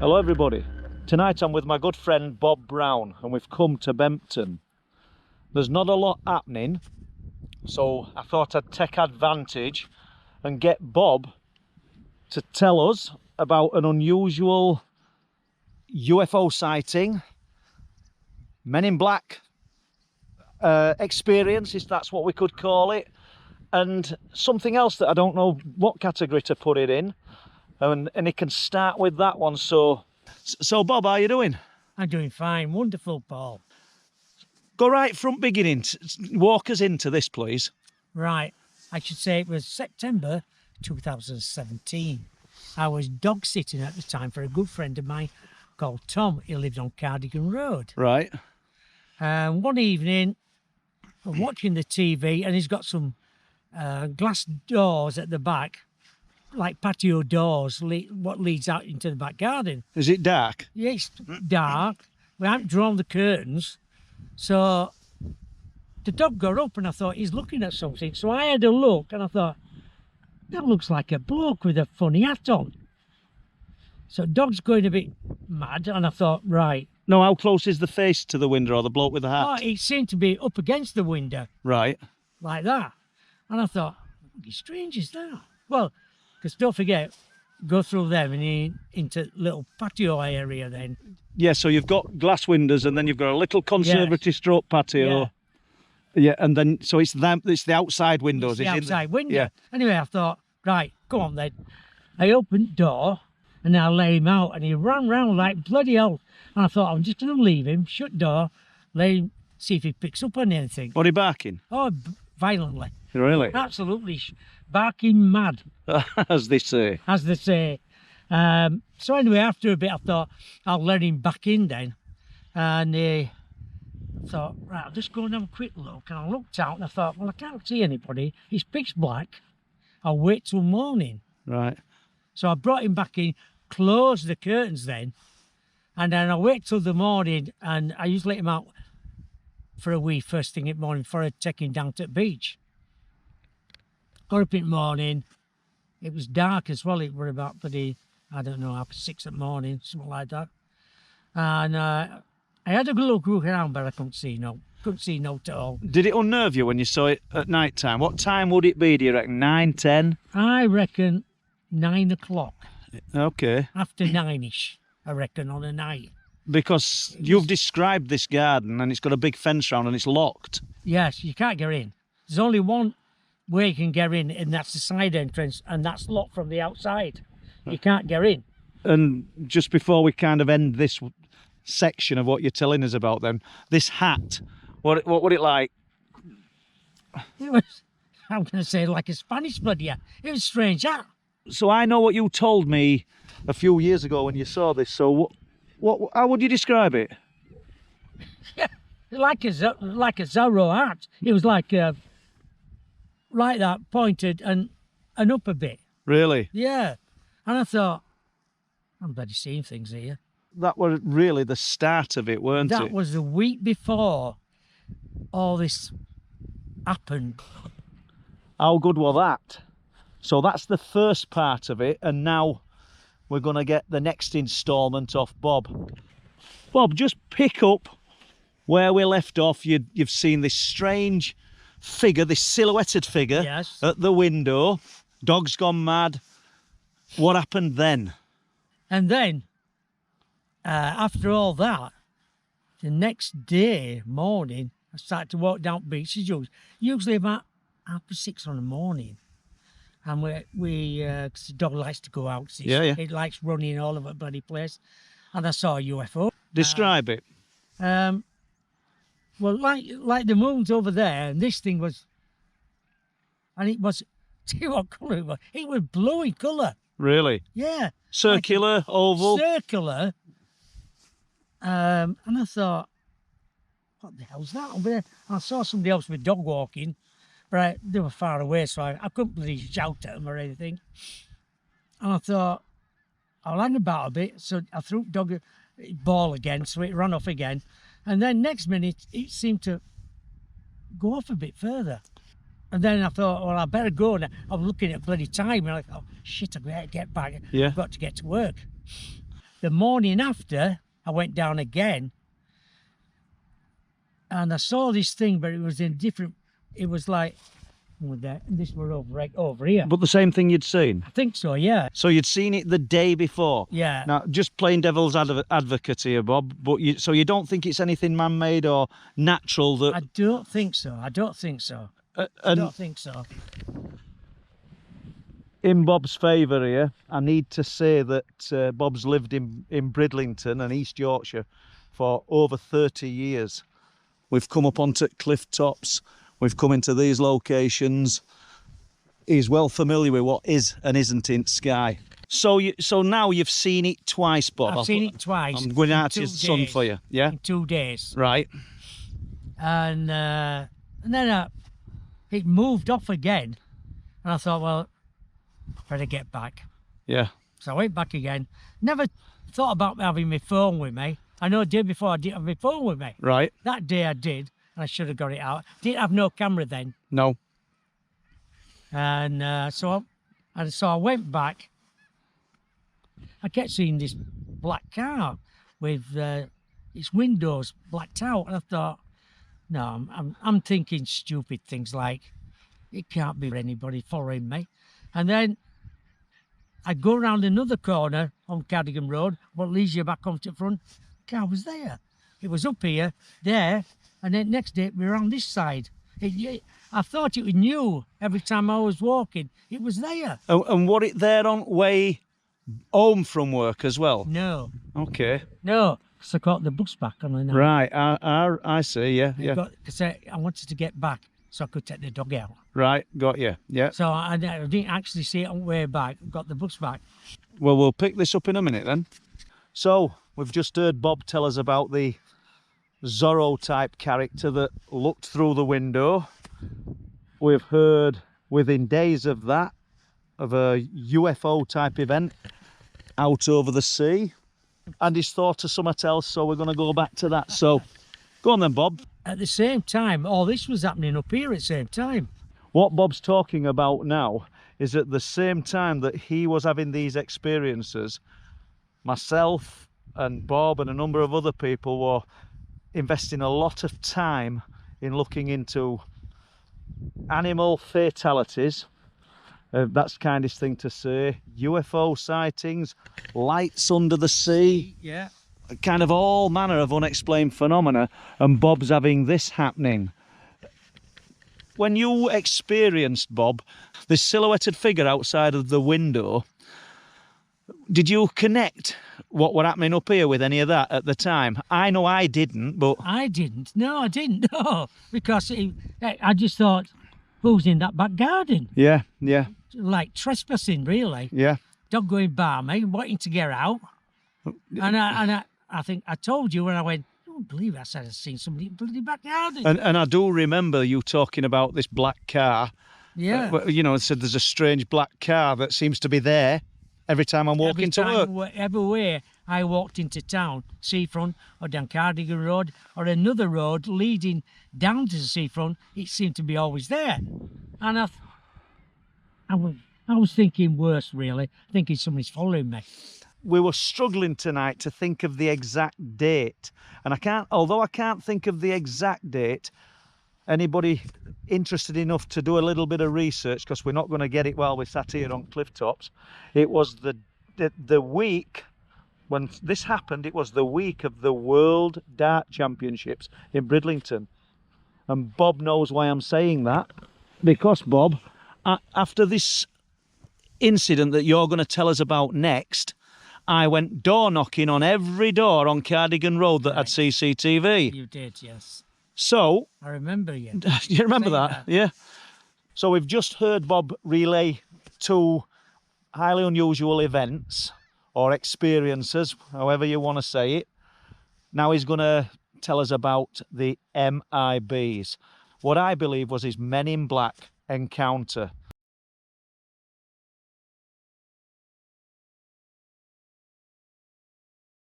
Hello everybody. Tonight I'm with my good friend Bob Brown and we've come to Bempton. There's not a lot happening, so I thought I'd take advantage and get Bob to tell us about an unusual UFO sighting, Men in Black experience, if that's what we could call it, and something else that I don't know what category to put it in, and he can start with that one. So Bob, how are you doing? I'm doing fine. Wonderful, Paul. Go right from beginning. Walk us into this, please. Right. I should say it was September 2017. I was dog sitting at the time for a good friend of mine called Tom. He lived on Cardigan Road. Right. One evening, I'm watching the TV and he's got some glass doors at the back, like patio doors, what leads out into the back garden. Is it dark? Yeah, it's dark. We haven't drawn the curtains. So the dog got up and I thought he's looking at something. So I had a look and I thought, that looks like a bloke with a funny hat on. So dog's going a bit mad and I thought, right. No, how close is the face to the window or the bloke with the hat? Oh, it seemed to be up against the window. Right. Like that. And I thought, how strange is that? Well, because don't forget, go through them and into little patio area then. Yeah, so you've got glass windows and then you've got a little conservatory stroke patio. Yeah, and then, so it's the outside windows. It's the outside window. Yeah. Anyway, I thought, right, go on then. I opened the door and I let him out and he ran round like bloody hell. And I thought, I'm just going to leave him, shut door, let him see if he picks up on anything. What are you barking? Oh, violently. Really? Absolutely barking mad. As they say. As they say. So anyway, after a bit, I thought I'll let him back in then. And I thought, right, I'll just go and have a quick look. And I looked out and I thought, well, I can't see anybody. It's pitch black. I'll wait till morning. Right. So I brought him back in, closed the curtains then. And then I wait till the morning and I usually let him out for a wee first thing in the morning before I take him down to the beach. Got up in the morning. It was dark as well. It were about bloody, I don't know, after 6 in the morning, something like that. And I had a good look around, but I couldn't see no at all. Did it unnerve you when you saw it at night time? What time would it be, do you reckon? 9, 10? I reckon 9 o'clock. Okay. After 9-ish, I reckon, on a night. Because you've described this garden and it's got a big fence round and it's locked. Yes, you can't get in. There's only one way you can get in, and that's the side entrance, and that's locked from the outside. You can't get in. And just before we kind of end this section of what you're telling us about then, this hat, what would it like? It was, I'm going to say, like a Spanish bloody hat. It was a strange hat. So I know what you told me a few years ago when you saw this, so how would you describe it? Yeah, like a Zorro hat. It was like that, pointed and up a bit. Really? Yeah. And I thought, I'm bloody seeing things here. That was really the start of it, weren't it? That was the week before all this happened. How good was that? So that's the first part of it, and now we're going to get the next instalment off Bob. Bob, just pick up where we left off. You've seen this strange figure, this silhouetted figure, yes, at the window. Dog's gone mad. What happened then? And then, after all that, the next day morning, I started to walk down beaches, usually about 6:30 in the morning. And cause the dog likes to go out. It likes running all over the bloody place. And I saw a UFO. Describe it. Well, like the moon's over there, and this thing was, and it was, see what colour it was? It was blue in colour. Really? Yeah. Circular, like oval? Circular. And I thought, what the hell's that over there? And I saw somebody else with dog walking, but they were far away, so I couldn't really shout at them or anything. And I thought, I'll hang about a bit. So I threw dog ball again, so it ran off again. And then next minute, it seemed to go off a bit further. And then I thought, well, I better go. And I was looking at bloody time, and I thought, oh, shit, I've got to get back. Yeah. I've got to get to work. The morning after, I went down again, and I saw this thing, but it was in different. It was like, this were over here. But the same thing you'd seen? I think so, yeah. So you'd seen it the day before? Yeah. Now, just playing devil's advocate here, Bob, but so you don't think it's anything man-made or natural that... I don't think so. I don't think so. I don't think so. In Bob's favour here, I need to say that Bob's lived in Bridlington and East Yorkshire for over 30 years. We've come up onto cliff tops, we've come into these locations. He's well familiar with what is and isn't in sky. So now you've seen it twice, Bob. I've seen it twice. I'm going out to your son for you, yeah? In 2 days. Right. And then it moved off again, and I thought, well, better get back. Yeah. So I went back again. Never thought about having my phone with me. I know the day before I didn't have my phone with me. Right. That day I did, and I should have got it out. Didn't have no camera then. No. And so I went back. I kept seeing this black car with its windows blacked out, and I thought, no, I'm thinking stupid things like, it can't be anybody following me. And then I go around another corner on Cardigan Road, what leads you back onto the front. The car was there. It was up here, there, and then next day we were on this side. I thought it was new every time I was walking. It was there. And was it there on way home from work as well? No. Okay. No, because I caught the bus back on the night. Right, I see, yeah. Because I wanted to get back so I could take the dog out. Right, got you, yeah. So I didn't actually see it on the way back. Got the bus back. Well, we'll pick this up in a minute then. So, we've just heard Bob tell us about the Zorro-type character that looked through the window. We've heard, within days of that, of a UFO-type event out over the sea. And he's thought of something else, so we're going to go back to that. So, go on then, Bob. At the same time, all this was happening up here at the same time. What Bob's talking about now is at the same time that he was having these experiences, myself and Bob and a number of other people were investing a lot of time in looking into animal fatalities. That's the kindest thing to say. UFO sightings, lights under the sea. Yeah. Kind of all manner of unexplained phenomena, and Bob's having this happening. When you experienced, Bob, this silhouetted figure outside of the window, did you connect what were happening up here with any of that at the time? I know I didn't, but... I didn't. No, I didn't. No, because I just thought, who's in that back garden? Yeah, yeah. Like trespassing, really. Yeah. Dog going by me, wanting to get out. And I think I told you when I went, I don't believe I said I'd seen somebody in the bloody back garden. And I do remember you talking about this black car. Yeah. You know, said there's a strange black car that seems to be there every time I'm walking to work. Everywhere I walked into town, seafront or down Cardigan Road or another road leading down to the seafront, it seemed to be always there. And I was thinking worse, really, thinking somebody's following me. We were struggling tonight to think of the exact date, and although I can't think of the exact date, anybody interested enough to do a little bit of research, because we're not going to get it while we're sat here on cliff tops. It was the week when this happened. It was the week of the World Dart Championships in Bridlington, and Bob knows why I'm saying that, because Bob, after this incident that you're going to tell us about next, I went door knocking on every door on Cardigan Road that had CCTV. You did, yes. So... I remember you. You remember that? Yeah. So we've just heard Bob relay two highly unusual events or experiences, however you want to say it. Now he's going to tell us about the MIBs, what I believe was his Men in Black encounter.